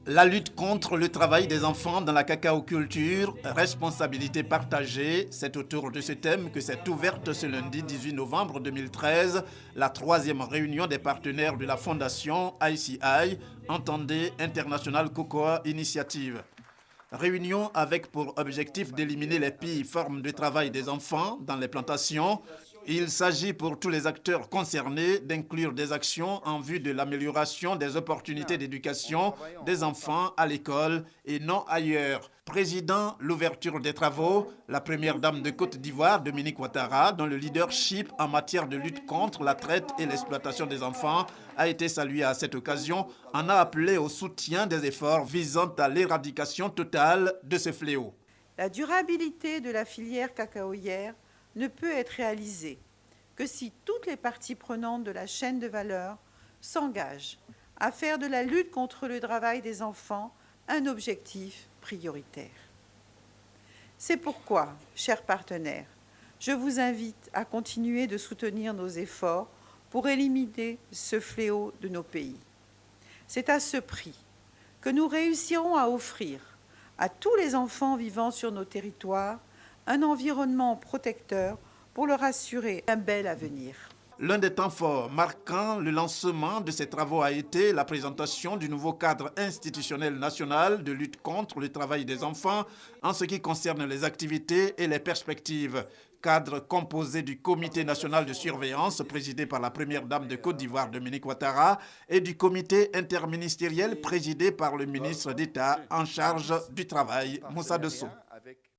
La lutte contre le travail des enfants dans la cacaoculture, responsabilité partagée, c'est autour de ce thème que s'est ouverte ce lundi 18 novembre 2013 la troisième réunion des partenaires de la fondation ICI, Entendez International Cocoa Initiative. Réunion avec pour objectif d'éliminer les pires formes de travail des enfants dans les plantations. Il s'agit pour tous les acteurs concernés d'inclure des actions en vue de l'amélioration des opportunités d'éducation des enfants à l'école et non ailleurs. Président l'ouverture des travaux, la première dame de Côte d'Ivoire, Dominique Ouattara, dont le leadership en matière de lutte contre la traite et l'exploitation des enfants a été salué à cette occasion, en a appelé au soutien des efforts visant à l'éradication totale de ce fléau. La durabilité de la filière cacaoyère ne peut être réalisée que si toutes les parties prenantes de la chaîne de valeur s'engagent à faire de la lutte contre le travail des enfants un objectif prioritaire. C'est pourquoi, chers partenaires, je vous invite à continuer de soutenir nos efforts pour éliminer ce fléau de nos pays. C'est à ce prix que nous réussirons à offrir à tous les enfants vivant sur nos territoires un environnement protecteur pour leur assurer un bel avenir. L'un des temps forts marquant le lancement de ces travaux a été la présentation du nouveau cadre institutionnel national de lutte contre le travail des enfants en ce qui concerne les activités et les perspectives. Cadre composé du Comité national de surveillance présidé par la première dame de Côte d'Ivoire, Dominique Ouattara, et du Comité interministériel présidé par le ministre d'État en charge du travail, Moussa Dosso.